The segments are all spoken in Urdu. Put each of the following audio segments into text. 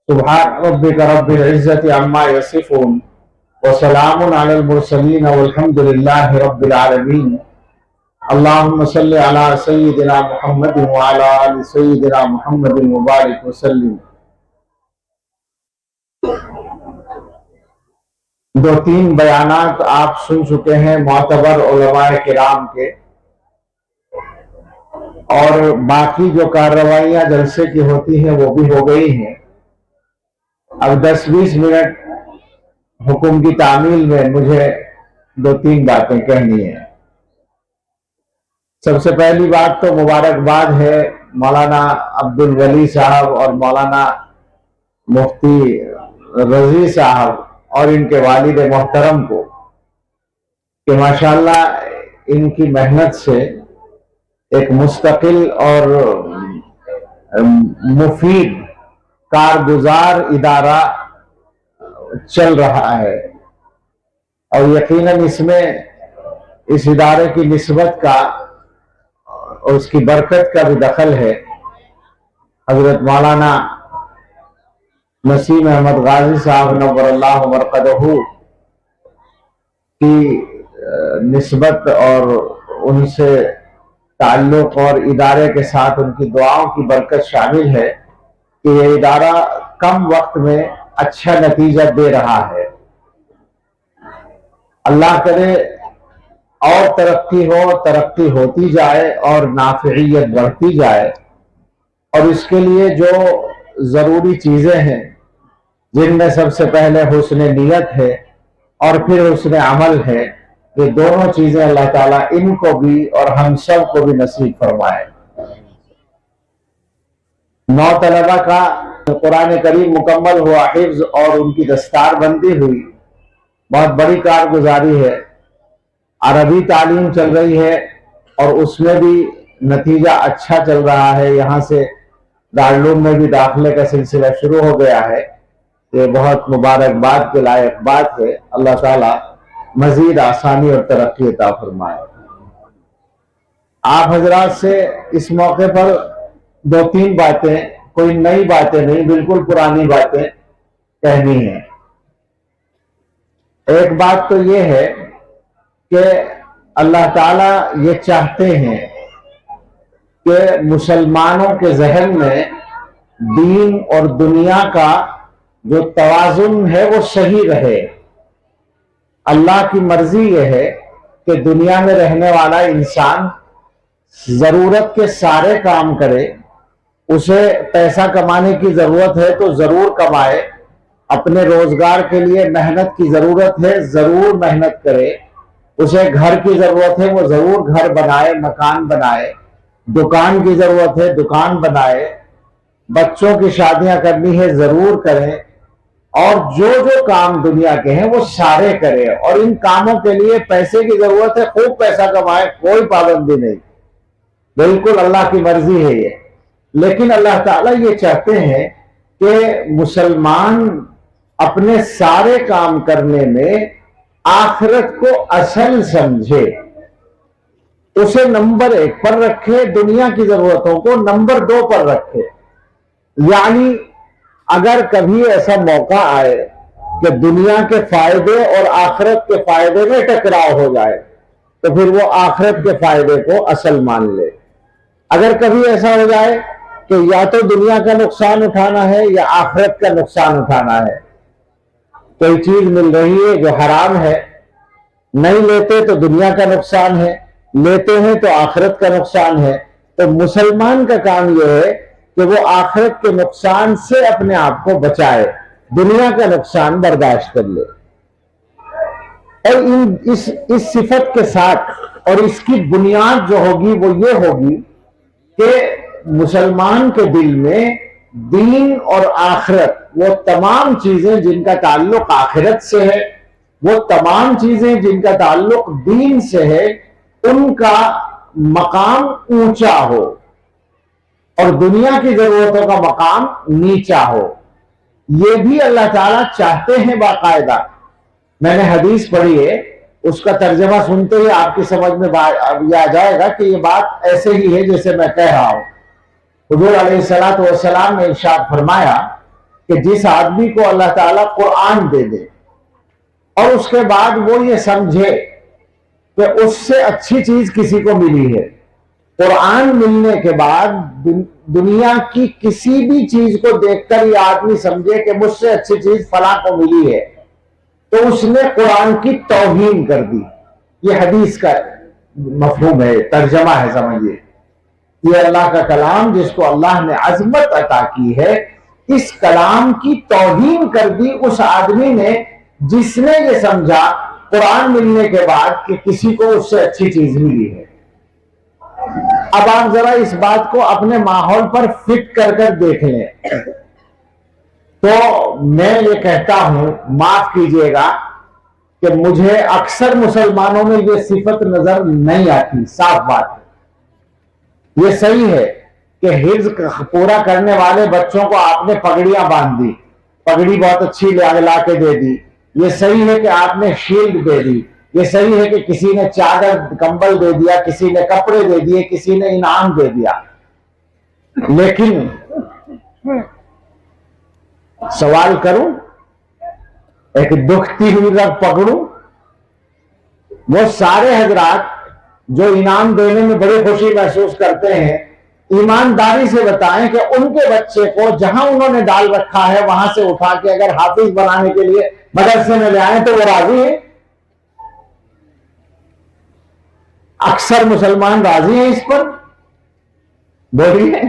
سبحان ربک رب العزت عما یصفون وسلام علی المرسلین والحمد للہ رب العالمین۔ اللہم صلی علی سیدنا محمد وعلی آل سیدنا محمد مبارک وسلم۔ دو تین بیانات آپ سن چکے ہیں معتبر علماء کرام کے، اور باقی جو کارروائیاں جلسے کی ہوتی ہیں وہ بھی ہو گئی ہیں۔ اب 10-20 منٹ حکم کی تعمیل میں مجھے دو تین باتیں کہنی ہیں۔ سب سے پہلی بات تو مبارکباد ہے مولانا عبدالولی صاحب اور مولانا مفتی رضی صاحب اور ان کے والد محترم کو کہ ماشاءاللہ ان کی محنت سے ایک مستقل اور مفید کارگزار ادارہ چل رہا ہے، اور یقیناً اس میں اس ادارے کی نسبت کا اور اس کی برکت کا بھی دخل ہے۔ حضرت مولانا نسیم احمد غازی صاحب نور اللہ مرقدہ کی نسبت اور ان سے تعلق اور ادارے کے ساتھ ان کی دعاؤں کی برکت شامل ہے کہ یہ ادارہ کم وقت میں اچھا نتیجہ دے رہا ہے۔ اللہ کرے اور ترقی ہو، ترقی ہوتی جائے اور نافعیت بڑھتی جائے، اور اس کے لیے جو ضروری چیزیں ہیں جن میں سب سے پہلے حسن نیت ہے اور پھر حسن عمل ہے، یہ دونوں چیزیں اللہ تعالیٰ ان کو بھی اور ہم سب کو بھی نصیب فرمائے۔ 9 طلبہ کا قرآن کریم مکمل ہوا حفظ اور ان کی دستار بندی ہوئی، بہت بڑی کارگزاری ہے۔ عربی تعلیم چل رہی ہے اور اس میں بھی نتیجہ اچھا چل رہا ہے۔ یہاں سے دارالعلوم میں بھی داخلے کا سلسلہ شروع ہو گیا ہے۔ یہ بہت مبارکباد کے لائق بات ہے۔ اللہ تعالیٰ مزید آسانی اور ترقی عطا فرمائے۔ آپ حضرات سے اس موقع پر 2-3 باتیں، کوئی نئی باتیں نہیں، بالکل پرانی باتیں کہنی ہیں۔ ایک بات تو یہ ہے کہ اللہ تعالیٰ یہ چاہتے ہیں کہ مسلمانوں کے ذہن میں دین اور دنیا کا جو توازن ہے وہ صحیح رہے۔ اللہ کی مرضی یہ ہے کہ دنیا میں رہنے والا انسان ضرورت کے سارے کام کرے، اسے پیسہ کمانے کی ضرورت ہے تو ضرور کمائے، اپنے روزگار کے لیے محنت کی ضرورت ہے ضرور محنت کرے، اسے گھر کی ضرورت ہے وہ ضرور گھر بنائے، مکان بنائے، دکان کی ضرورت ہے دکان بنائے، بچوں کی شادیاں کرنی ہے ضرور کریں، اور جو جو کام دنیا کے ہیں وہ سارے کرے، اور ان کاموں کے لیے پیسے کی ضرورت ہے خوب پیسہ کمائے، کوئی پابندی نہیں، بالکل اللہ کی مرضی ہے یہ۔ لیکن اللہ تعالیٰ یہ چاہتے ہیں کہ مسلمان اپنے سارے کام کرنے میں آخرت کو اصل سمجھے، اسے نمبر 1 پر رکھے، دنیا کی ضرورتوں کو نمبر 2 پر رکھے۔ یعنی اگر کبھی ایسا موقع آئے کہ دنیا کے فائدے اور آخرت کے فائدے میں ٹکراؤ ہو جائے تو پھر وہ آخرت کے فائدے کو اصل مان لے۔ اگر کبھی ایسا ہو جائے کہ یا تو دنیا کا نقصان اٹھانا ہے یا آخرت کا نقصان اٹھانا ہے، کوئی چیز مل رہی ہے جو حرام ہے، نہیں لیتے تو دنیا کا نقصان ہے، لیتے ہیں تو آخرت کا نقصان ہے، تو مسلمان کا کام یہ ہے کہ وہ آخرت کے نقصان سے اپنے آپ کو بچائے، دنیا کا نقصان برداشت کر لے۔ اور اس صفت کے ساتھ، اور اس کی بنیاد جو ہوگی وہ یہ ہوگی کہ مسلمان کے دل میں دین اور آخرت، وہ تمام چیزیں جن کا تعلق آخرت سے ہے، وہ تمام چیزیں جن کا تعلق دین سے ہے، ان کا مقام اونچا ہو اور دنیا کی ضرورتوں کا مقام نیچا ہو۔ یہ بھی اللہ تعالیٰ چاہتے ہیں باقاعدہ۔ میں نے حدیث پڑھی ہے، اس کا ترجمہ سنتے ہی آپ کی سمجھ میں یہ آ جائے گا کہ یہ بات ایسے ہی ہے جیسے میں کہہ رہا ہوں۔ حضور علیہ الصلوۃ والسلام نے ارشاد فرمایا کہ جس آدمی کو اللہ تعالیٰ قرآن دے دے اور اس کے بعد وہ یہ سمجھے کہ اس سے اچھی چیز کسی کو ملی ہے، قرآن ملنے کے بعد دنیا کی کسی بھی چیز کو دیکھ کر یہ آدمی سمجھے کہ مجھ سے اچھی چیز فلاں کو ملی ہے، تو اس نے قرآن کی توہین کر دی۔ یہ حدیث کا مفہوم ہے، ترجمہ ہے، سمجھیے۔ یہ اللہ کا کلام جس کو اللہ نے عظمت عطا کی ہے، اس کلام کی توہین کر دی اس آدمی نے جس نے یہ سمجھا قرآن ملنے کے بعد کہ کسی کو اس سے اچھی چیز ملی ہے۔ اب آپ ذرا اس بات کو اپنے ماحول پر فٹ کر کر دیکھ لیں تو میں یہ کہتا ہوں، معاف کیجئے گا کہ مجھے اکثر مسلمانوں میں یہ صفت نظر نہیں آتی، صاف بات ہے۔ یہ صحیح ہے کہ حفظ پورا کرنے والے بچوں کو آپ نے پگڑیاں باندھ دی، پگڑی بہت اچھی لا کے دے دی، یہ صحیح ہے کہ آپ نے شیلڈ دے دی، یہ صحیح ہے کہ کسی نے چادر کمبل دے دیا، کسی نے کپڑے دے دیے، کسی نے انعام دے دیا، لیکن سوال کروں، ایک دکھتی ہوئی رگ پکڑوں، وہ سارے حضرات جو انعام دینے میں بڑی خوشی محسوس کرتے ہیں، ایمانداری سے بتائیں کہ ان کے بچے کو جہاں انہوں نے ڈال رکھا ہے وہاں سے اٹھا کے اگر حافظ بنانے کے لیے مدرسے میں لے آئیں تو وہ راضی ہیں؟ اکثر مسلمان راضی ہیں اس پر؟ بولیے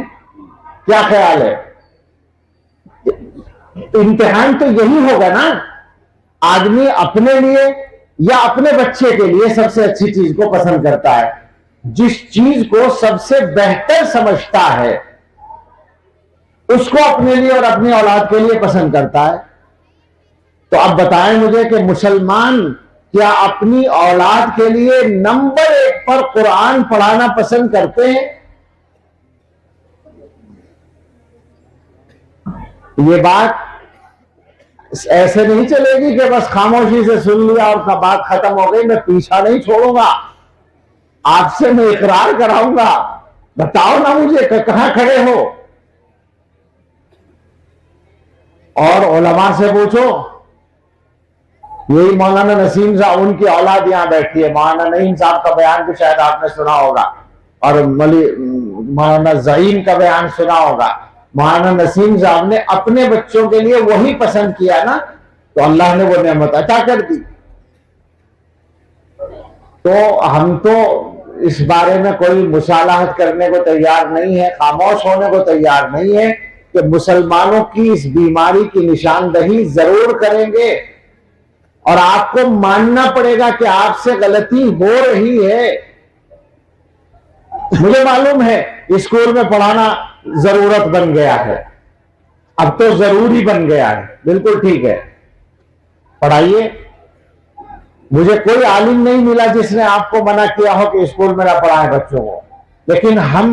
کیا خیال ہے؟ امتحان تو یہی ہوگا نا، آدمی اپنے لیے یا اپنے بچے کے لیے سب سے اچھی چیز کو پسند کرتا ہے، جس چیز کو سب سے بہتر سمجھتا ہے اس کو اپنے لیے اور اپنی اولاد کے لیے پسند کرتا ہے۔ تو اب بتائیں مجھے کہ مسلمان کیا اپنی اولاد کے لیے نمبر 1 پر قرآن پڑھانا پسند کرتے ہیں؟ یہ بات ایسے نہیں چلے گی کہ بس خاموشی سے سن لیا اور بات ختم ہو گئی، میں پیچھا نہیں چھوڑوں گا، آپ سے میں اقرار کراؤں گا۔ بتاؤ نا مجھے کہ کہاں کھڑے ہو، اور علماء سے پوچھو۔ یہی مولانا نسیم صاحب، ان کی اولاد یہاں بیٹھی ہے، مولانا نعیم صاحب کا بیان بھی شاید آپ نے سنا ہوگا، اور مولانا زعیم کا بیان سنا ہوگا۔ مولانا نسیم صاحب نے اپنے بچوں کے لیے وہی پسند کیا نا، تو اللہ نے وہ نعمت عطا کر دی۔ تو ہم تو اس بارے میں کوئی مصالحت کرنے کو تیار نہیں ہے، خاموش ہونے کو تیار نہیں ہے کہ مسلمانوں کی اس بیماری کی نشاندہی ضرور کریں گے، اور آپ کو ماننا پڑے گا کہ آپ سے غلطی ہو رہی ہے۔ مجھے معلوم ہے اسکول میں پڑھانا ضرورت بن گیا ہے، اب تو ضروری بن گیا ہے، بالکل ٹھیک ہے، پڑھائیے۔ مجھے کوئی عالم نہیں ملا جس نے آپ کو منع کیا ہو کہ اسکول میں نہ پڑھائیں بچوں کو، لیکن ہم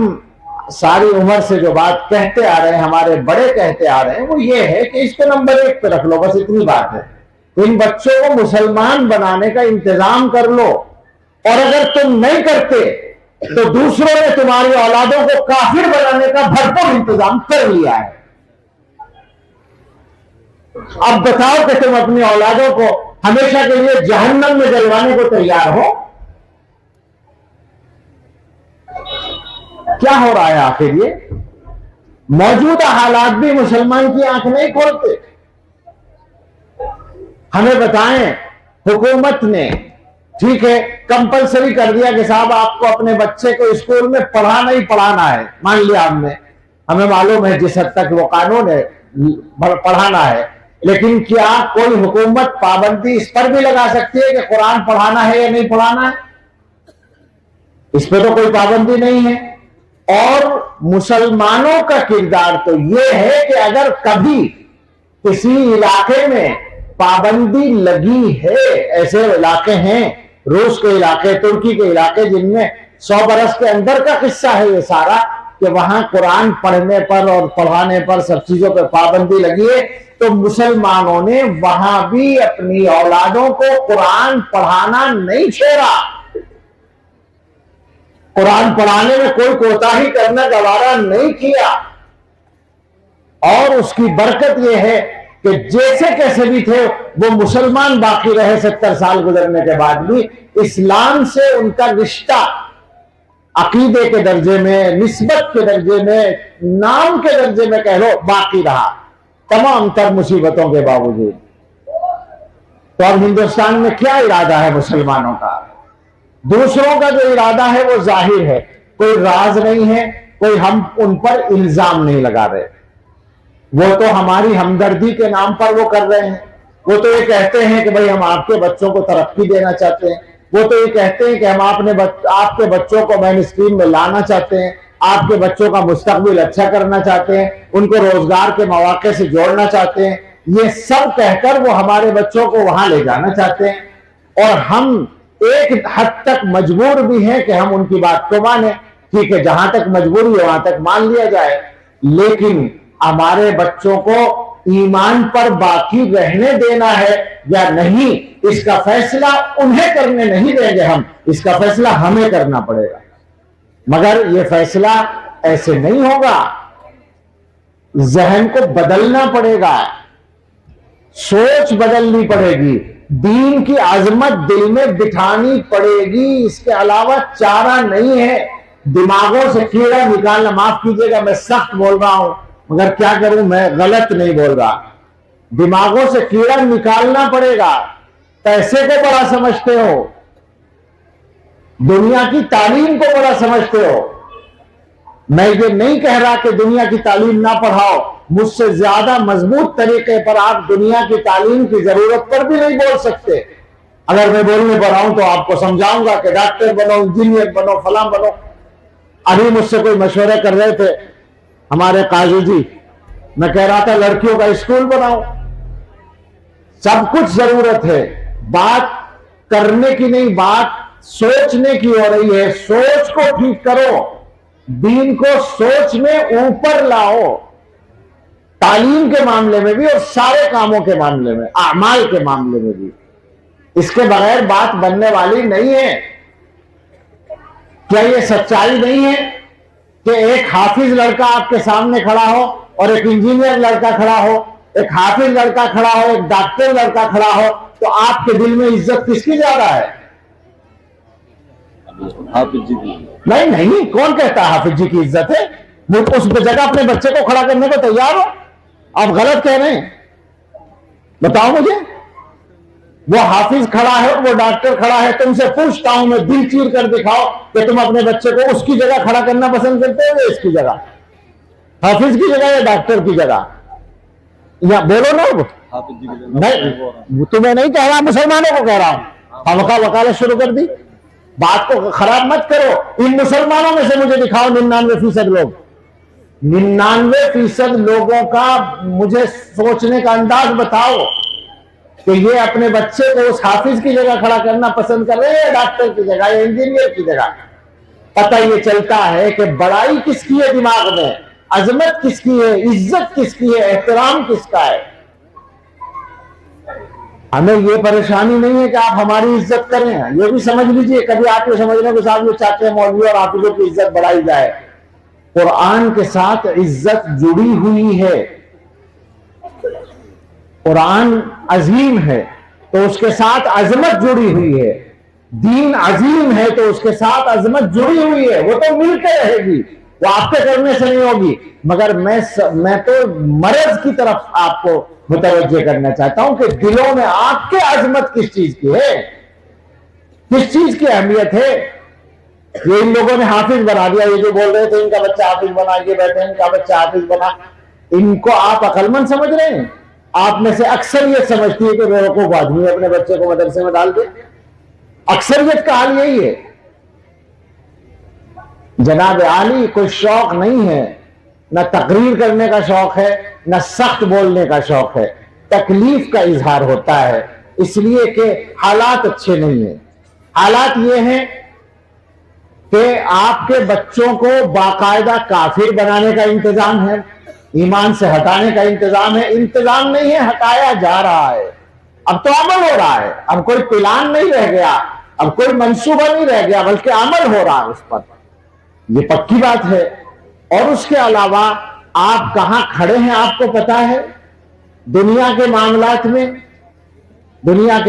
ساری عمر سے جو بات کہتے آ رہے ہیں، ہمارے بڑے کہتے آ رہے ہیں، وہ یہ ہے کہ اس کو نمبر 1 پہ رکھ لو، بس اتنی بات ہے۔ ان بچوں کو مسلمان بنانے کا انتظام کر لو، اور اگر تم نہیں کرتے تو دوسروں نے تمہاری اولادوں کو کافر بنانے کا بھرپور انتظام کر لیا ہے۔ اب بتاؤ کہ تم اپنی اولادوں کو ہمیشہ کے لیے جہنم میں جلوانے کو تیار ہو؟ کیا ہو رہا ہے آخر؟ یہ موجودہ حالات بھی مسلمان کی آنکھ نہیں کھولتے۔ ہمیں بتائیں، حکومت نے ٹھیک ہے کمپلسری کر دیا کہ صاحب آپ کو اپنے بچے کو اسکول میں پڑھانا ہی پڑھانا ہے، مان لیا ہم نے، ہمیں معلوم ہے جس حد تک وہ قانون ہے پڑھانا ہے، لیکن کیا کوئی حکومت پابندی اس پر بھی لگا سکتی ہے کہ قرآن پڑھانا ہے یا نہیں پڑھانا ہے؟ اس پہ تو کوئی پابندی نہیں ہے۔ اور مسلمانوں کا کردار تو یہ ہے کہ اگر کبھی کسی علاقے میں پابندی لگی ہے، ایسے علاقے ہیں، روس کے علاقے، ترکی کے علاقے، جن میں 100 برس کے اندر کا قصہ ہے یہ سارا، کہ وہاں قرآن پڑھنے پر اور پڑھانے پر سب چیزوں پر پابندی لگی ہے، تو مسلمانوں نے وہاں بھی اپنی اولادوں کو قرآن پڑھانا نہیں چھوڑا، قرآن پڑھانے میں کوئی کوتاہی کرنا گوارا نہیں کیا۔ اور اس کی برکت یہ ہے کہ جیسے کیسے بھی تھے وہ مسلمان باقی رہے 70 سال گزرنے کے بعد بھی، اسلام سے ان کا رشتہ عقیدے کے درجے میں، نسبت کے درجے میں، نام کے درجے میں کہہ لو باقی رہا تمام تر مصیبتوں کے باوجود۔ تو اب ہندوستان میں کیا ارادہ ہے مسلمانوں کا؟ دوسروں کا جو ارادہ ہے وہ ظاہر ہے، کوئی راز نہیں ہے، کوئی ہم ان پر الزام نہیں لگا رہے۔ وہ تو ہماری ہمدردی کے نام پر وہ کر رہے ہیں، وہ تو یہ کہتے ہیں کہ بھئی ہم آپ کے بچوں کو ترقی دینا چاہتے ہیں، وہ تو یہ کہتے ہیں کہ ہم آپ کے بچوں کو مین اسٹریم میں لانا چاہتے ہیں، آپ کے بچوں کا مستقبل اچھا کرنا چاہتے ہیں، ان کو روزگار کے مواقع سے جوڑنا چاہتے ہیں، یہ سب کہہ کر وہ ہمارے بچوں کو وہاں لے جانا چاہتے ہیں، اور ہم ایک حد تک مجبور بھی ہیں کہ ہم ان کی بات کو مانیں۔ ٹھیک ہے، جہاں تک مجبوری ہے وہاں تک مان لیا جائے، لیکن ہمارے بچوں کو ایمان پر باقی رہنے دینا ہے یا نہیں، اس کا فیصلہ انہیں کرنے نہیں دیں گے ہم، اس کا فیصلہ ہمیں کرنا پڑے گا۔ مگر یہ فیصلہ ایسے نہیں ہوگا، ذہن کو بدلنا پڑے گا، سوچ بدلنی پڑے گی، دین کی عظمت دل میں بٹھانی پڑے گی، اس کے علاوہ چارہ نہیں ہے۔ دماغوں سے کیڑا نکالنا، معاف کیجئے گا میں سخت بول رہا ہوں مگر کیا کروں، میں غلط نہیں بول رہا، دماغوں سے کیڑا نکالنا پڑے گا۔ پیسے کو بڑا سمجھتے ہو، دنیا کی تعلیم کو بڑا سمجھتے ہو، میں یہ نہیں کہہ رہا کہ دنیا کی تعلیم نہ پڑھاؤ، مجھ سے زیادہ مضبوط طریقے پر آپ دنیا کی تعلیم کی ضرورت پر بھی نہیں بول سکتے۔ اگر میں بولنے پر آؤں تو آپ کو سمجھاؤں گا کہ ڈاکٹر بنو، انجینئر بنو، فلاں بنو۔ ابھی مجھ سے کوئی مشورے کر رہے تھے ہمارے قاضی جی، میں کہہ رہا تھا لڑکیوں کا اسکول بناؤ، سب کچھ ضرورت ہے، بات کرنے کی نہیں، بات سوچنے کی ہو رہی ہے، سوچ کو ٹھیک کرو، دین کو سوچ میں اوپر لاؤ، تعلیم کے معاملے میں بھی اور سارے کاموں کے معاملے میں، اعمال کے معاملے میں بھی۔ اس کے بغیر بات بننے والی نہیں ہے۔ کیا یہ سچائی نہیں ہے کہ ایک حافظ لڑکا آپ کے سامنے کھڑا ہو اور ایک انجینئر لڑکا کھڑا ہو، ایک حافظ لڑکا کھڑا ہو، ایک ڈاکٹر لڑکا کھڑا ہو، تو آپ کے دل میں عزت کس کی زیادہ ہے؟ حافظ جی کی نہیں، کون کہتا ہے حافظ جی کی عزت ہے؟ اس جگہ اپنے بچے کو کھڑا کرنے کو تیار ہو؟ آپ غلط کہہ رہے ہیں، بتاؤ مجھے۔ وہ حافظ کھڑا ہے، وہ ڈاکٹر کھڑا ہے، تم سے پوچھتا ہوں میں، دل چیر کر دکھاؤ کہ تم اپنے بچے کو اس کی جگہ کھڑا کرنا پسند کرتے ہو یا اس کی جگہ، حافظ کی جگہ یا ڈاکٹر کی جگہ؟ یا بولو نا، حافظ جی کی نہیں تمہیں نہیں کہہ رہا، مسلمانوں کو کہہ رہا ہوں۔ وکالت شروع کر دی، بات کو خراب مت کرو۔ ان مسلمانوں میں سے مجھے دکھاؤ 99% لوگ، 99% لوگوں کا مجھے سوچنے کا انداز بتاؤ کہ یہ اپنے بچے کو اس حافظ کی جگہ کھڑا کرنا پسند کر رہے ہیں، ڈاکٹر کی جگہ یا انجینئر کی جگہ۔ پتہ یہ چلتا ہے کہ بڑائی کس کی ہے دماغ میں، عظمت کس کی ہے، عزت کس کی ہے، احترام کس کا ہے۔ ہمیں یہ پریشانی نہیں ہے کہ آپ ہماری عزت کریں، یہ بھی سمجھ لیجئے، کبھی آپ یہ سمجھ لیں کہ صاحب یہ چاہتے ہیں مولوی اور حافظوں کی عزت بڑھائی جائے۔ قرآن کے ساتھ عزت جڑی ہوئی ہے، قرآن عظیم ہے تو اس کے ساتھ عظمت جڑی ہوئی ہے، دین عظیم ہے تو اس کے ساتھ عظمت جڑی ہوئی ہے، وہ تو مل کے رہے گی، وہ آپ کے کرنے سے نہیں ہوگی۔ مگر میں تو مرض کی طرف آپ کو متوجہ کرنا چاہتا ہوں کہ دلوں میں آپ کے عظمت کس چیز کی ہے، کس چیز کی اہمیت ہے۔ یہ ان لوگوں نے حافظ بنا دیا، یہ جو بول رہے تھے ان کا بچہ حافظ بنا، یہ بیٹھے ان کا بچہ حافظ بنا، ان کو آپ عقل مند سمجھ رہے ہیں؟ آپ میں سے اکثریت سمجھتی ہے کہ بیوقوف آدمی اپنے بچے کو مدرسے میں ڈال دے، اکثریت کا حال یہی ہے۔ جناب عالی کوئی شوق نہیں ہے، نہ تقریر کرنے کا شوق ہے، نہ سخت بولنے کا شوق ہے، تکلیف کا اظہار ہوتا ہے، اس لیے کہ حالات اچھے نہیں ہیں۔ حالات یہ ہیں کہ آپ کے بچوں کو باقاعدہ کافر بنانے کا انتظام ہے، ایمان سے ہٹانے کا انتظام ہے، انتظام نہیں ہے، ہٹایا جا رہا ہے۔ اب تو عمل ہو رہا ہے، اب کوئی پلان نہیں رہ گیا، اب کوئی منصوبہ نہیں رہ گیا، بلکہ عمل ہو رہا ہے اس پر، یہ پکی بات ہے۔ اور اس کے علاوہ آپ کہاں کھڑے ہیں آپ کو پتا ہے؟ دنیا کے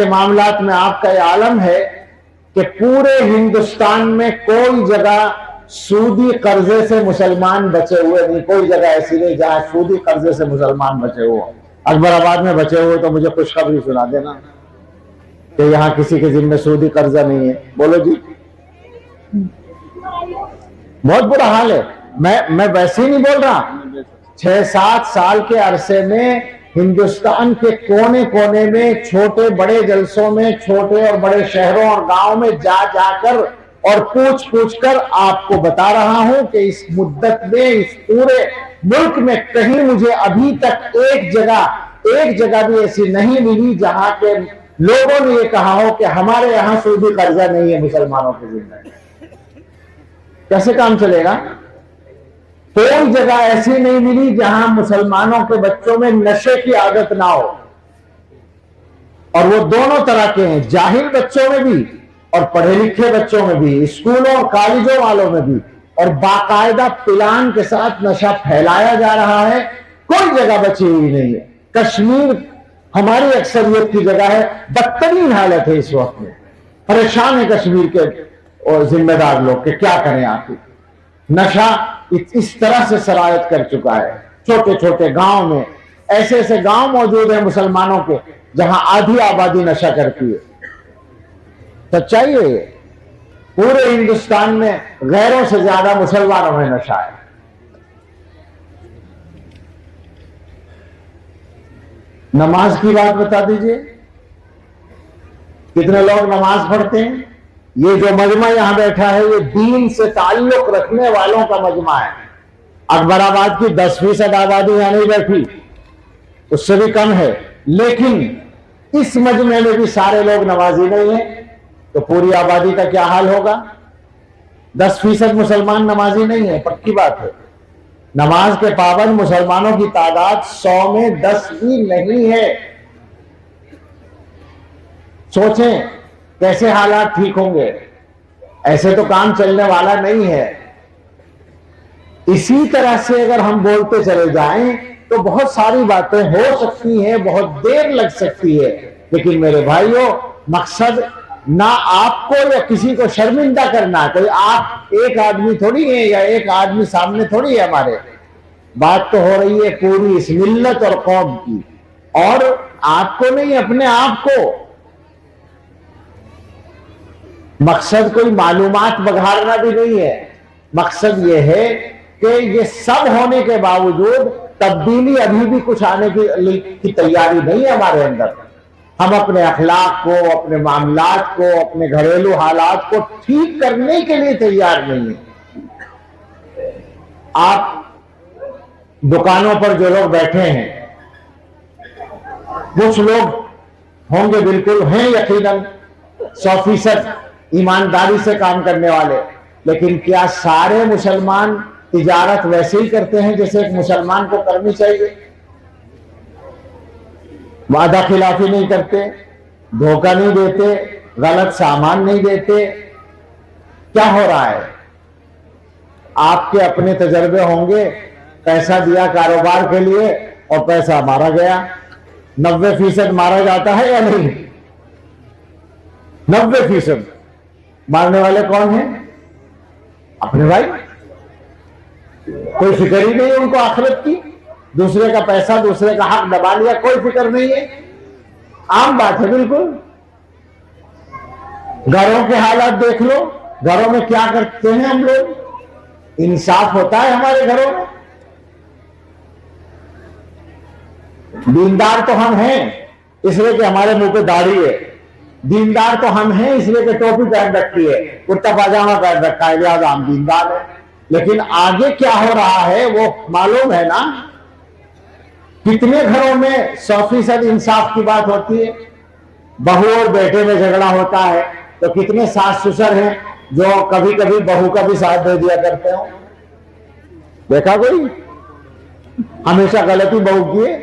معاملات میں آپ کا یہ عالم ہے کہ پورے ہندوستان میں کوئی جگہ سودی قرضے سے مسلمان بچے ہوئے نہیں، کوئی جگہ ایسی نہیں جہاں سودی قرضے سے مسلمان بچے ہوئے۔ اکبر آباد میں بچے ہوئے تو مجھے خوشخبری سنا دینا کہ یہاں کسی کے ذمہ سودی قرضہ نہیں ہے، بولو جی۔ بہت برا حال ہے، میں ویسے ہی نہیں بول رہا۔ 6-7 سال کے عرصے میں ہندوستان کے کونے کونے میں، چھوٹے بڑے جلسوں میں، چھوٹے اور بڑے شہروں اور گاؤں میں جا جا کر اور پوچھ کر آپ کو بتا رہا ہوں کہ اس مدت میں اس پورے ملک میں کہیں مجھے ابھی تک ایک جگہ بھی ایسی نہیں ملی جہاں کے لوگوں نے یہ کہا ہو کہ ہمارے یہاں سودی قرضہ نہیں ہے مسلمانوں کے ذمہ۔ کیسے کام چلے گا؟ کوئی جگہ ایسی نہیں ملی جہاں مسلمانوں کے بچوں میں نشے کی عادت نہ ہو، اور وہ دونوں طرح کے ہیں، جاہل بچوں میں بھی اور پڑھے لکھے بچوں میں بھی، اسکولوں اور کالجوں والوں میں بھی، اور باقاعدہ پلان کے ساتھ نشہ پھیلایا جا رہا ہے۔ کوئی جگہ بچی ہوئی نہیں ہے۔ کشمیر ہماری اکثریت کی جگہ ہے، بدترین حالت ہے اس وقت میں، پریشان ہے کشمیر کے اور ذمہ دار لوگ کہ کیا کریں آپ۔ نشہ اس طرح سے سرایت کر چکا ہے، چھوٹے چھوٹے گاؤں میں ایسے ایسے گاؤں موجود ہیں مسلمانوں کے جہاں آدھی آبادی نشہ کرتی ہے۔ سچائی ہے یہ، پورے ہندوستان میں غیروں سے زیادہ مسلمانوں میں نشہ ہے۔ نماز کی بات بتا دیجئے، کتنے لوگ نماز پڑھتے ہیں؟ یہ جو مجمع یہاں بیٹھا ہے یہ دین سے تعلق رکھنے والوں کا مجمع ہے۔ اکبر آباد کی 10% آبادی یہاں نہیں بیٹھی، اس سے بھی کم ہے، لیکن اس مجمع میں بھی سارے لوگ نمازی نہیں ہیں، تو پوری آبادی کا کیا حال ہوگا؟ 10% مسلمان نمازی نہیں ہے، پکی بات ہے۔ نماز کے پابند مسلمانوں کی تعداد 100 میں 10 بھی نہیں ہے۔ سوچیں کیسے حالات ٹھیک ہوں گے؟ ایسے تو کام چلنے والا نہیں ہے۔ اسی طرح سے اگر ہم بولتے چلے جائیں تو بہت ساری باتیں ہو سکتی ہیں، بہت دیر لگ سکتی ہے، لیکن میرے بھائیوں مقصد نہ آپ کو یا کسی کو شرمندہ کرنا، کوئی آپ ایک آدمی تھوڑی ہے یا ایک آدمی سامنے تھوڑی ہے ہمارے، بات تو ہو رہی ہے پوری اس ملت اور قوم کی، اور آپ کو نہیں اپنے آپ کو۔ مقصد کوئی معلومات بگھارنا بھی نہیں ہے، مقصد یہ ہے کہ یہ سب ہونے کے باوجود تبدیلی ابھی بھی کچھ آنے کی تیاری نہیں ہے ہمارے اندر۔ ہم اپنے اخلاق کو، اپنے معاملات کو، اپنے گھریلو حالات کو ٹھیک کرنے کے لیے تیار نہیں ہیں۔ آپ دکانوں پر جو لوگ بیٹھے ہیں، کچھ لوگ ہوں گے، بالکل ہیں یقیناً 100% ایمانداری سے کام کرنے والے، لیکن کیا سارے مسلمان تجارت ویسے ہی کرتے ہیں جیسے ایک مسلمان کو کرنی چاہیے؟ وعدہ خلافی نہیں کرتے، دھوکہ نہیں دیتے، غلط سامان نہیں دیتے۔ کیا ہو رہا ہے؟ آپ کے اپنے تجربے ہوں گے، پیسہ دیا کاروبار کے لیے اور پیسہ مارا گیا۔ 90% مارا جاتا ہے یا نہیں؟ 90% مارنے والے کون ہیں؟ اپنے بھائی۔ کوئی فکر ہی نہیں ہے ان کو آخرت کی، دوسرے کا پیسہ، دوسرے کا حق دبا لیا، کوئی فکر نہیں ہے، عام بات ہے بالکل۔ گھروں کے حالات دیکھ لو، گھروں میں کیا کرتے ہیں ہم لوگ؟ انصاف ہوتا ہے ہمارے گھروں میں؟ دیندار تو ہم ہیں اس لیے کہ ہمارے منہ پہ داڑھی ہے، دیندار تو ہم ہیں اس لیے کہ ٹوپی پہن رکھی ہے، کرتا پاجامہ پہن رکھا ہے، لہٰذا ہم دیندار ہیں۔ لیکن آگے کیا ہو رہا ہے وہ معلوم ہے نا؟ کتنے گھروں میں 100% انصاف کی بات ہوتی ہے، بہو اور بیٹے میں جھگڑا ہوتا ہے، تو کتنے ساس سسر ہیں جو کبھی کبھی بہو کا بھی ساتھ دے دیا کرتے ہوں؟ دیکھا کوئی؟ ہمیشہ غلطی بہو کی ہے،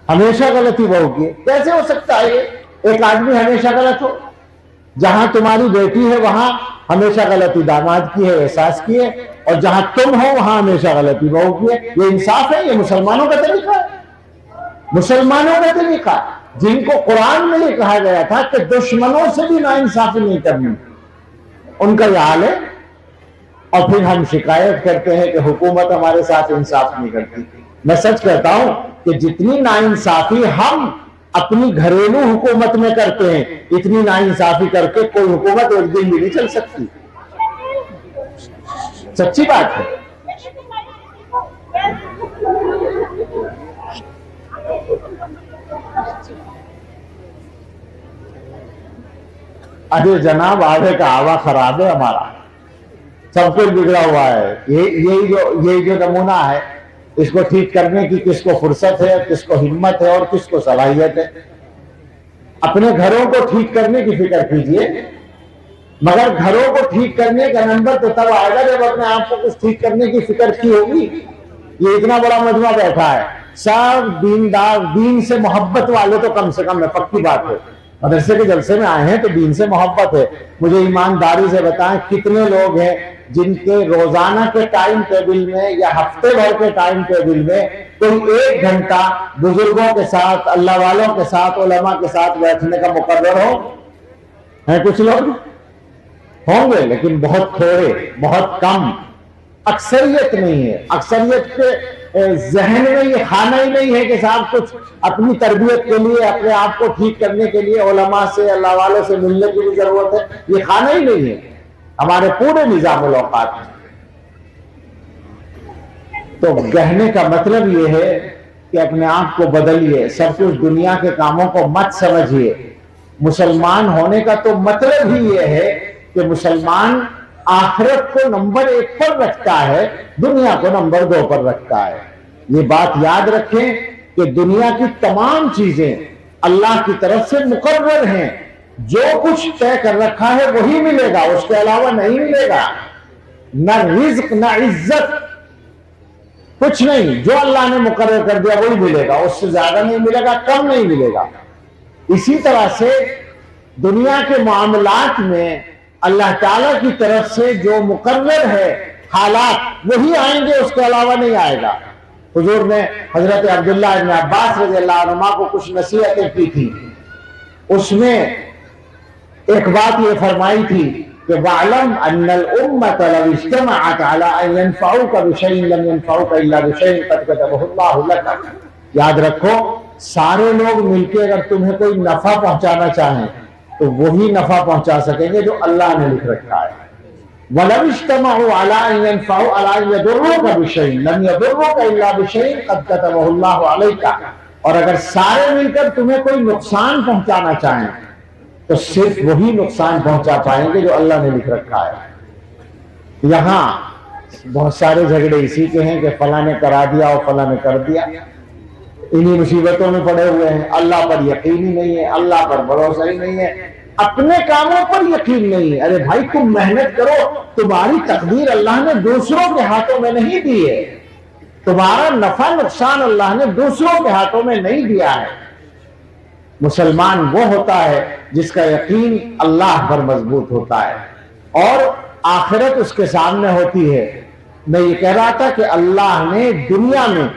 ہمیشہ غلطی بہو کی ہے۔ کیسے ہو سکتا ہے یہ ایک آدمی ہمیشہ غلط ہو؟ جہاں تمہاری بیٹی ہے وہاں ہمیشہ غلطی داماد کی ہے، احساس کی ہے، اور جہاں تم ہو وہاں ہمیشہ غلطی بہو کی ہے. یہ انصاف ہے؟ یہ مسلمانوں کا طریقہ ہے. مسلمانوں کا طریقہ جن کو قرآن میں یہ کہا گیا تھا کہ دشمنوں سے بھی ناانصافی نہیں کرنی، ان کا یہ حال ہے. اور پھر ہم شکایت کرتے ہیں کہ حکومت ہمارے ساتھ انصاف نہیں کرتی. میں سچ کہتا ہوں کہ جتنی ناانصافی ہم اپنی گھریلو حکومت میں کرتے ہیں، اتنی ناانصافی کر کے کوئی حکومت ایک دن بھی نہیں چل سکتی. سچی بات ہے. ارے جناب، آگے کا آوا خراب ہے ہمارا، سب کچھ بگڑا ہوا ہے. یہی جو نمونہ ہے، اس کو ٹھیک کرنے کی کس کو فرصت ہے، کس کو ہمت ہے اور کس کو صلاحیت ہے. اپنے گھروں کو ٹھیک کرنے کی فکر کیجئے، مگر گھروں کو ٹھیک کرنے کا نمبر تو تب آئے گا جب اپنے آپ کو کچھ ٹھیک کرنے کی فکر کی ہوگی. یہ اتنا بڑا مجمع بیٹھا ہے، سب دیندار، دین سے محبت والے تو کم سے کم ہے. پکی بات ہے، مدرسے کے جلسے میں آئے ہیں تو دین سے محبت ہے. مجھے ایمانداری سے بتائیں کتنے لوگ ہیں جن کے روزانہ کے ٹائم ٹیبل میں یا ہفتے بھر کے ٹائم ٹیبل میں کوئی 1 گھنٹہ بزرگوں کے ساتھ، اللہ والوں کے ساتھ، علماء کے ساتھ بیٹھنے کا مقرر ہو؟ ہیں کچھ لوگ؟ ہوں گے لیکن بہت تھوڑے، بہت کم. اکثریت نہیں ہے. اکثریت کے ذہن میں یہ خانہ ہی نہیں ہے کہ صاحب کچھ اپنی تربیت کے لیے، اپنے آپ کو ٹھیک کرنے کے لیے علماء سے، اللہ والوں سے ملنے کی بھی ضرورت ہے. یہ خانہ ہی نہیں ہے ہمارے پورے نظام الاوقات میں. تو کہنے کا مطلب یہ ہے کہ اپنے آپ کو بدلیے، سب کچھ دنیا کے کاموں کو مت سمجھیے. مسلمان ہونے کا تو مطلب ہی یہ ہے کہ مسلمان آخرت کو نمبر 1 پر رکھتا ہے، دنیا کو نمبر 2 پر رکھتا ہے. یہ بات یاد رکھیں کہ دنیا کی تمام چیزیں اللہ کی طرف سے مقرر ہیں. جو کچھ طے کر رکھا ہے وہی ملے گا، اس کے علاوہ نہیں ملے گا. نہ رزق نہ عزت، کچھ نہیں. جو اللہ نے مقرر کر دیا وہی ملے گا، اس سے زیادہ نہیں ملے گا، کم نہیں ملے گا. اسی طرح سے دنیا کے معاملات میں اللہ تعالیٰ کی طرف سے جو مقرر ہے حالات وہی آئیں گے، اس کے علاوہ نہیں آئے گا. حضور نے حضرت عبداللہ ابن عباس رضی اللہ عنہما کو کچھ نصیحتیں کی تھی. اس میں ایک بات یہ فرمائی تھی کہ وَاعْلَمْ أَنَّ الْأُمَّةَ لَوْ اجْتَمَعَتْ عَلَىٰ أَن يَنْفَعُوكَ بِشَيْءٍ لَمْ يَنْفَعُوكَ إِلَّا بِشَيْءٍ قَدْ كَتَبَهُ اللَّهُ لَكَ. یاد رکھو، سارے لوگ مل کے اگر تمہیں کوئی نفع پہنچانا چاہیں تو وہی نفع پہنچا سکیں گے جو اللہ نے لکھ رکھا ہے. وَلَوْ اجْتَمَعُوا عَلَىٰ أَن يَنْفَعُوا عَلَىٰ أَن يَضُرُّوكَ بِشَيْءٍ لَمْ يَضُرُّوكَ إِلَّا بِشَيْءٍ قَدْ كَتَبَهُ اللَّهُ عَلَيْكَ. اور اگر سارے مل کر تمہیں کوئی نقصان پہنچانا چاہیں تو صرف وہی نقصان پہنچا پائیں گے جو اللہ نے لکھ رکھا ہے. یہاں بہت سارے جھگڑے اسی کے ہیں کہ فلاں نے کرا دیا اور فلاں نے کر دیا. انہی مصیبتوں میں پڑے ہوئے ہیں. اللہ پر یقین ہی نہیں ہے، اللہ پر بھروسہ ہی نہیں ہے، اپنے کاموں پر یقین نہیں ہے. ارے بھائی تم محنت کرو، تمہاری تقدیر اللہ نے دوسروں کے ہاتھوں میں نہیں دی ہے. تمہارا نفع نقصان اللہ نے دوسروں کے ہاتھوں میں نہیں دیا ہے. مسلمان وہ ہوتا ہے جس کا یقین اللہ پر مضبوط ہوتا ہے اور آخرت اس کے سامنے ہوتی ہے. میں یہ کہہ رہا تھا کہ اللہ نے دنیا میں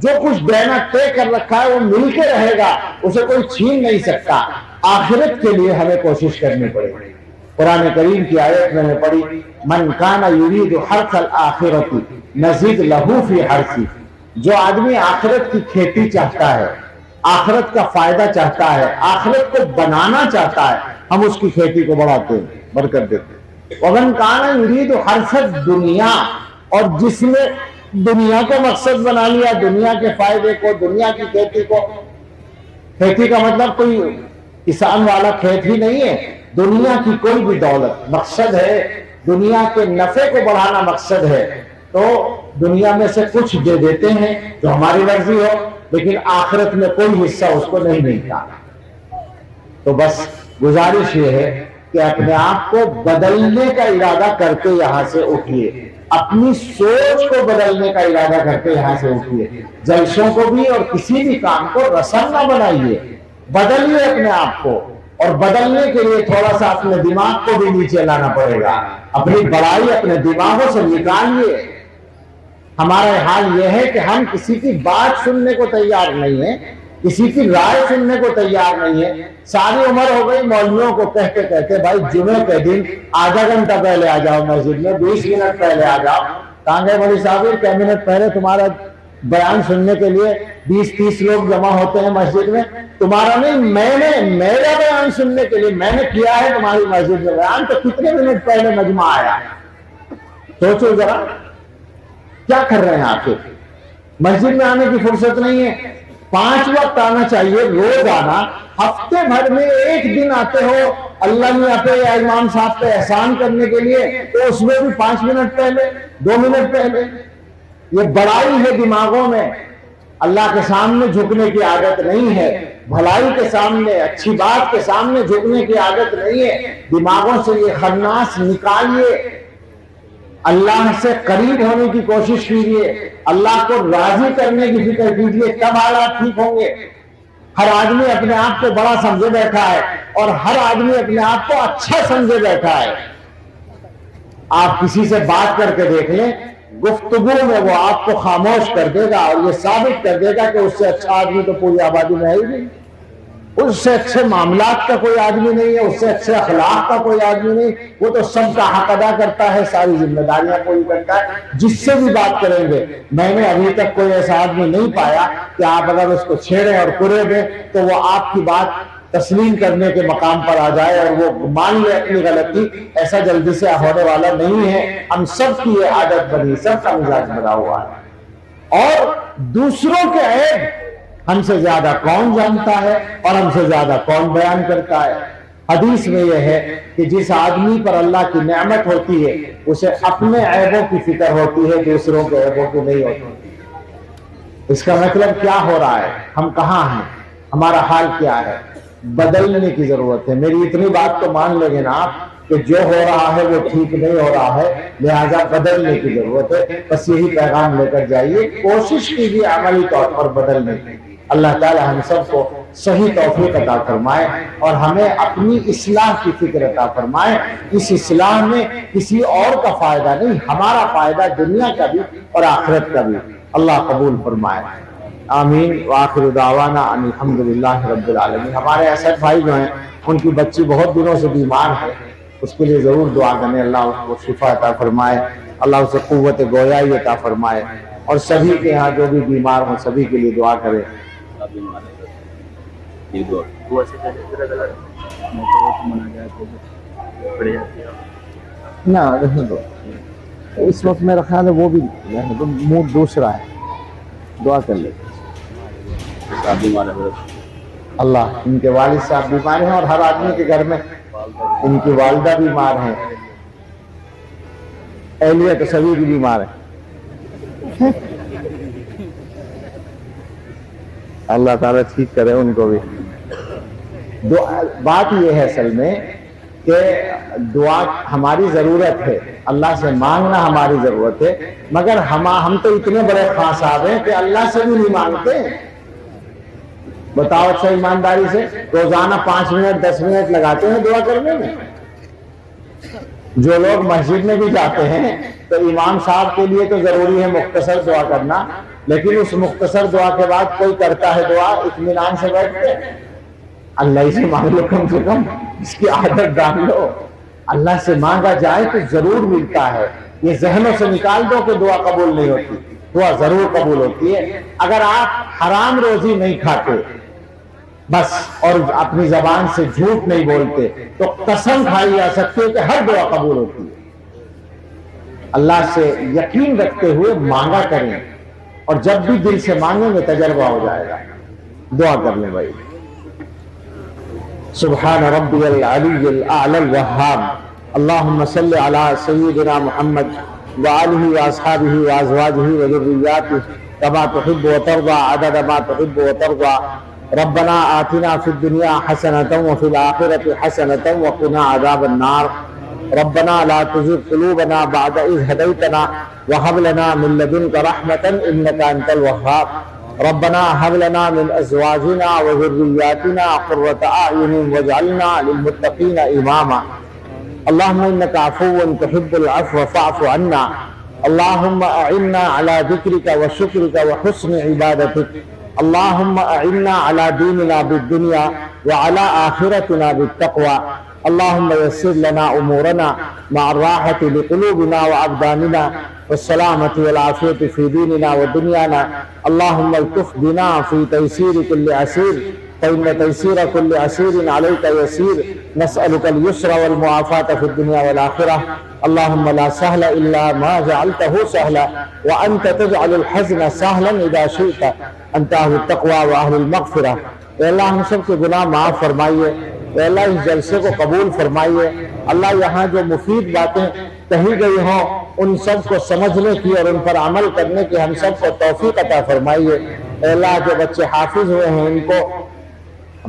جو کچھ دینا طے کر رکھا ہے وہ مل کے رہے گا، اسے کوئی چھین نہیں سکتا. آخرت کے لیے ہمیں کوشش کرنی پڑے گی. قرآن کریم کی آیت میں نے پڑھی، من کان یرید حرث الآخرۃ نزد لہ فی حرثہ. جو آدمی آخرت کی کھیتی چاہتا ہے، آخرت کا فائدہ چاہتا ہے، آخرت کو بنانا چاہتا ہے، ہم اس کی کھیتی کو بڑھاتے ہیں، برکت دیتے ہیں. ومن کان یرید حرث الدنیا، اور جس نے دنیا کو مقصد بنا لیا، دنیا کے فائدے کو، دنیا کی کھیتی کو. کھیتی کا مطلب کوئی کسان والا کھیت ہی نہیں ہے، دنیا کی کوئی بھی دولت مقصد ہے، دنیا کے نفع کو بڑھانا مقصد ہے، تو دنیا میں سے کچھ دے دیتے ہیں جو ہماری مرضی ہو، لیکن آخرت میں کوئی حصہ اس کو نہیں ملتا. تو بس گزارش یہ ہے کہ اپنے آپ کو بدلنے کا ارادہ کرتے یہاں سے اٹھیے، اپنی سوچ کو بدلنے کا ارادہ کرتے یہاں سے اٹھیے. جلسوں کو بھی اور کسی بھی کام کو رسم نہ بنائیے، بدلیے اپنے آپ کو. اور بدلنے کے لیے تھوڑا سا اپنے دماغ کو بھی نیچے لانا پڑے گا. اپنی بڑائی اپنے دماغوں سے نکالیے. ہمارا حال یہ ہے کہ ہم کسی کی بات سننے کو تیار نہیں ہیں, کسی کی رائے سننے کو تیار نہیں ہے. ساری عمر ہو گئی مولویوں کو کہتے کہتے بھائی جمعے کے دن آدھا گھنٹہ پہلے آ جاؤ مسجد میں, 20 منٹ پہلے آ جاؤ. کہاں گئے مولوی صاحب؟ کئی منٹ پہلے تمہارا بیان سننے کے لیے 20-30 لوگ جمع ہوتے ہیں مسجد میں. تمہارا نہیں, میں نے میرا بیان سننے کے لیے میں نے کیا ہے تمہاری مسجد میں بیان, تو کتنے منٹ پہلے مجمع آیا؟ سوچو ذرا کیا کر رہے ہیں آپ. مسجد میں آنے کی فرصت نہیں ہے. 5 وقت آنا چاہیے, روز آنا. ہفتے بھر میں ایک دن آتے ہو اللہ نے آپ یا امام صاحب پہ احسان کرنے کے لیے, تو اس میں بھی 5 منٹ پہلے 2 منٹ پہلے. یہ بڑائی ہے دماغوں میں. اللہ کے سامنے جھکنے کی عادت نہیں ہے, بھلائی کے سامنے, اچھی بات کے سامنے جھکنے کی عادت نہیں ہے. دماغوں سے یہ خناس نکالیے. اللہ سے قریب ہونے کی کوشش کیجیے, اللہ کو راضی کرنے کی فکر کیجیے, تب حالات ٹھیک ہوں گے. ہر آدمی اپنے آپ کو بڑا سمجھے بیٹھا ہے اور ہر آدمی اپنے آپ کو اچھا سمجھے بیٹھا ہے. آپ کسی سے بات کر کے دیکھ لیں, گفتگو میں وہ آپ کو خاموش کر دے گا اور یہ ثابت کر دے گا کہ اس سے اچھا آدمی تو پوری آبادی میں ہے ہی نہیں. اس سے اچھے معاملات کا کوئی آدمی نہیں ہے, اس سے اچھے اخلاق کا کوئی آدمی نہیں. وہ تو سب کا حق ادا کرتا ہے, ساری ذمہ داریاں پوری کرتا ہے. جس سے بھی بات کریں گے, میں نے ابھی تک کوئی ایسا آدمی نہیں پایا کہ آپ اگر اس کو چھیڑیں اور کرے دیں تو وہ آپ کی بات تسلیم کرنے کے مقام پر آ جائے اور وہ مان لے اپنی غلطی. ایسا جلدی سے ہونے والا نہیں ہے. ہم سب کی یہ عادت بنی, سب کا مزاج بنا ہوا ہے. اور دوسروں کے عیب ہم سے زیادہ کون جانتا ہے اور ہم سے زیادہ کون بیان کرتا ہے. حدیث میں یہ ہے کہ جس آدمی پر اللہ کی نعمت ہوتی ہے اسے اپنے عیبوں کی فکر ہوتی ہے, دوسروں کے عیبوں کی نہیں ہوتی. اس کا مطلب کیا ہو رہا ہے؟ ہم کہاں ہیں, ہمارا حال کیا ہے؟ بدلنے کی ضرورت ہے. میری اتنی بات تو مان لیں گے نا آپ کہ جو ہو رہا ہے وہ ٹھیک نہیں ہو رہا ہے, لہذا بدلنے کی ضرورت ہے. بس یہی پیغام لے کر جائیے, کوشش کیجیے عملی طور پر بدلنے کی. اللہ تعالی ہم سب کو صحیح توفیق عطا فرمائے اور ہمیں اپنی اصلاح کی فکر عطا فرمائے. اس اصلاح میں کسی اور کا فائدہ نہیں, ہمارا فائدہ دنیا کا بھی اور آخرت کا بھی. اللہ قبول فرمائے. آمین. وآخر دعوانا ان الحمدللہ رب العالمین. ہمارے اسد بھائی جو ہیں ان کی بچی بہت دنوں سے بیمار ہے, اس کے لیے ضرور دعا کریں. اللہ اس کو شفا عطا فرمائے, اللہ اسے قوت گویائی عطا فرمائے, اور سبھی کے ہاں جو بھی بیمار ہوں سبھی کے لیے دعا کریں. نہ رہنے دو, اس وقت میرا خیال ہے وہ بھی موڈ دوسرا ہے. دعا کر لیں. اللہ, ان کے والد صاحب بیمار ہیں اور ہر آدمی کے گھر میں ان کی والدہ بیمار ہیں. اہلیہ تو سبھی بھی بیمار ہیں. اللہ تعالیٰ ٹھیک کرے ان کو بھی. بات یہ ہے اصل میں کہ دعا ہماری ضرورت ہے, اللہ سے مانگنا ہماری ضرورت ہے, مگر ہم تو اتنے بڑے خاں صاحب ہیں کہ اللہ سے بھی نہیں مانگتے. بتاؤ اچھا ایمانداری سے, روزانہ 5 منٹ 10 منٹ لگاتے ہیں دعا کرنے میں. جو لوگ مسجد میں بھی جاتے ہیں تو امام صاحب کے لیے تو ضروری ہے مختصر دعا کرنا, لیکن اس مختصر دعا کے بعد کوئی کرتا ہے دعا اطمینان سے بیٹھتے. اللہ سے مانگ لو, کم سے کم اس کی عادت ڈال لو. اللہ سے مانگا جائے تو ضرور ملتا ہے. یہ ذہنوں سے نکال دو کہ دعا قبول نہیں ہوتی, دعا ضرور قبول ہوتی ہے. اگر آپ حرام روزی نہیں کھاتے بس اور اپنی زبان سے جھوٹ نہیں بولتے تو قسم کھائی جا سکتی ہے کہ ہر دعا قبول ہوتی ہے. اللہ سے یقین رکھتے ہوئے مانگا کریں, اور جب بھی دل سے مانگیں گے تجربہ ہو جائے گا. دعا کر لیں بھائی. سبحان ربی العلی الاعلی الوہاب. اللہم صلی علی سیدنا محمد وآلہ واصحابہ وازواجہ وذریاتہ کما تحب وترضى عدد ما تحب وترضى. ربنا آتنا فی الدنیا حسنۃ وفی الآخرۃ حسنۃ وقنا عذاب النار. ربنا لا تزغ قلوبنا بعد إذ هديتنا وهب لنا من لدنك رحمة إنك أنت الوهاب. ربنا هب لنا من ازواجنا وذرياتنا قرة اعين واجعلنا للمتقين اماما اللهم انك عفو تحب العفو فاعف عنا اللهم اعنا على ذكرك وشكرك وحسن عبادتك اللهم اعنا على ديننا بالدنيا وعلى آخرتنا بالتقوى اللهم يسر لنا امورنا مع الراحة لقلوبنا وابداننا والسلامة والعافية في ديننا ودنيانا اللهم الطف بنا في تيسير كل عسير فإن تيسير كل عسير عليك يسير نسألك اليسر والمعافاة في الدنيا والآخرة اللهم لا سهل إلا ما جعلته سهلا وأنت تجعل الحزن سهلا إذا شئت أنت أهل التقوى وأهل المغفرة اے اللہ ہم سب کے گناہ معاف فرمائیے اے اللہ اس جلسے کو قبول فرمائیے اللہ یہاں جو مفید باتیں کہی گئی ہوں ان سب کو سمجھنے کی اور ان پر عمل کرنے کی ہم سب کو توفیق عطا فرمائیے اے اللہ جو بچے حافظ ہوئے ہیں ان کو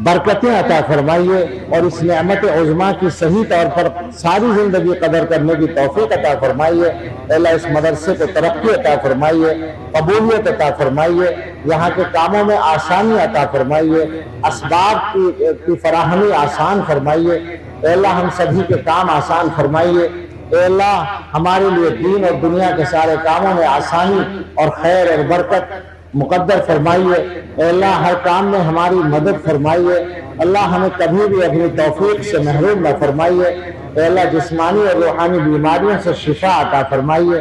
برکتیں عطا فرمائیے اور اس نعمت عظمیٰ کی صحیح طور پر ساری زندگی قدر کرنے کی توفیق عطا فرمائیے اے اللہ اس مدرسے کو ترقی عطا فرمائیے قبولیت عطا فرمائیے یہاں کے کاموں میں آسانی عطا فرمائیے اسباب کی فراہمی آسان فرمائیے اے اللہ ہم سبھی کے کام آسان فرمائیے اے اللہ ہمارے لیے دین اور دنیا کے سارے کاموں میں آسانی اور خیر اور برکت مقدر فرمائیے اے اللہ ہر کام میں ہماری مدد فرمائیے اللہ ہمیں کبھی بھی اپنی توفیق سے محروم نہ فرمائیے اے اللہ جسمانی اور روحانی بیماریوں سے شفا عطا فرمائیے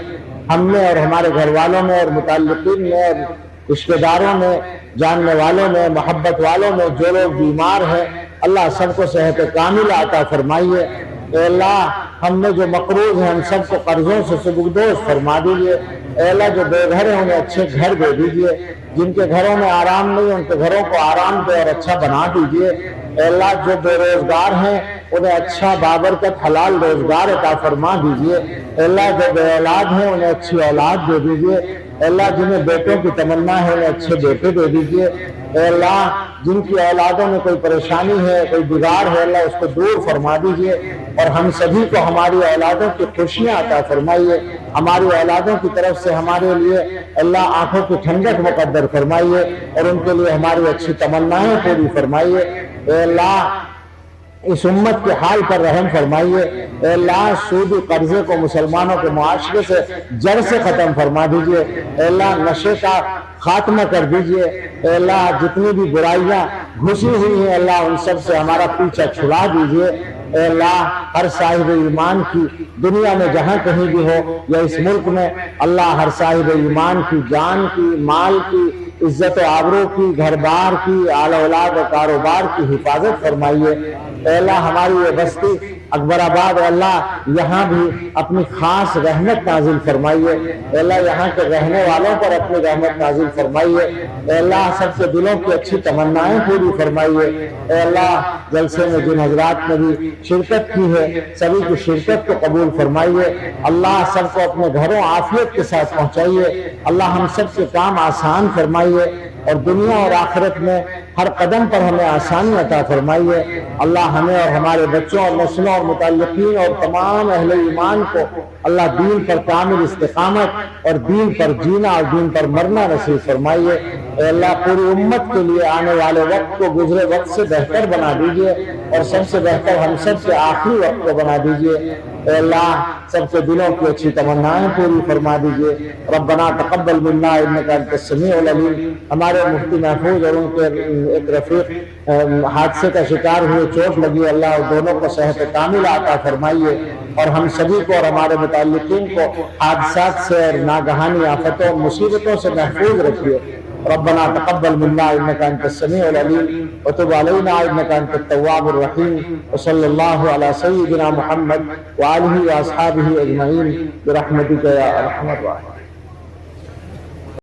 ہم میں اور ہمارے گھر والوں میں اور متعلقین میں اور رشتہ داروں میں جاننے والوں میں محبت والوں میں جو لوگ بیمار ہیں اللہ سب کو صحت کاملہ عطا فرمائیے اے اللہ ہم میں جو مقروض ہیں ہم سب کو قرضوں سے سبکدوش فرما دیجیے اے اللہ جو بے گھر ہیں انہیں اچھے گھر دے دیجیے جن کے گھروں میں آرام نہیں ان کے گھروں کو آرام دے اور اچھا بنا دیجیے اے اللہ جو بے روزگار ہیں انہیں اچھا بابرکت حلال روزگار عطا فرما دیجیے اے اللہ جو بے اولاد ہیں انہیں اچھی اولاد دے دیجیے اے اللہ جنہیں بیٹوں کی تمنا ہے انہیں اچھے بیٹے دے دیجیے اے اللہ جن کی اولادوں میں کوئی پریشانی ہے کوئی بگاڑ ہے اللہ اس کو دور فرما دیجیے اور ہم سبھی کو ہماری اولادوں کی خوشیاں عطا فرمائیے ہماری اولادوں کی طرف سے ہمارے لیے اللہ آنکھوں کی ٹھنڈک مقدر فرمائیے اور ان کے لیے ہماری اچھی تمنائیں پوری فرمائیے اے اللہ اس امت کے حال پر رحم فرمائیے اے اللہ سودی قرضے کو مسلمانوں کے معاشرے سے جڑ سے ختم فرما دیجیے اے اللہ نشے کا خاتمہ کر دیجیے اے اللہ جتنی بھی برائیاں گھسی ہوئی ہیں اللہ ان سب سے ہمارا پیچھا چھڑا دیجیے اے اللہ ہر صاحب ایمان کی دنیا میں جہاں کہیں بھی ہو یا اس ملک میں اللہ ہر صاحب ایمان کی جان کی مال کی عزت و آبرو کی گھر بار کی اعلی اولاد و کاروبار کی حفاظت فرمائیے اے اللہ ہماری یہ بستی اکبر آباد اللہ یہاں بھی اپنی خاص رحمت نازل فرمائیے اے اللہ یہاں کے رہنے والوں پر اپنی رحمت نازل فرمائیے اے اللہ سب کے دلوں کی اچھی تمنائیں پوری فرمائیے اے اللہ جلسے میں جن حضرات نے بھی شرکت کی ہے سبھی کی شرکت کو قبول فرمائیے اللہ سب کو اپنے گھروں عافیت کے ساتھ پہنچائیے اللہ ہم سب کے کام آسان فرمائیے اور دنیا اور آخرت میں ہر قدم پر ہمیں آسانی عطا فرمائیے اللہ ہمیں اور ہمارے بچوں اور نسلوں اور متعلقین اور تمام اہل ایمان کو اللہ دین پر کامل استقامت اور دین پر جینا اور دین پر مرنا نصیب فرمائیے اے اللہ پوری امت کے لیے آنے والے وقت کو گزرے وقت سے بہتر بنا دیجیے اور سب سے بہتر ہم سب سے آخری وقت کو بنا دیجیے اے اللہ سب کے دلوں کی اچھی تمنائیں پوری فرما دیجیے ربنا تقبل منا انک انت السمیع العلیم ہمارے مفتی محفوظ اور ان کے ایک رفیق حادثے کا شکار ہوئے چوٹ لگی اللہ اور دونوں کو صحت کاملہ عطا فرمائیے اور ہم سبھی کو اور ہمارے متعلقین کو حادثات سے اور ناگہانی آفتوں مصیبتوں سے محفوظ رکھیے ربنا تقبل منا انك انت السميع العليم وتب علينا انك انت التواب الرحيم وصلى الله على سيدنا محمد وآله واصحابه اجمعين برحمتك يا ارحم الراحمين.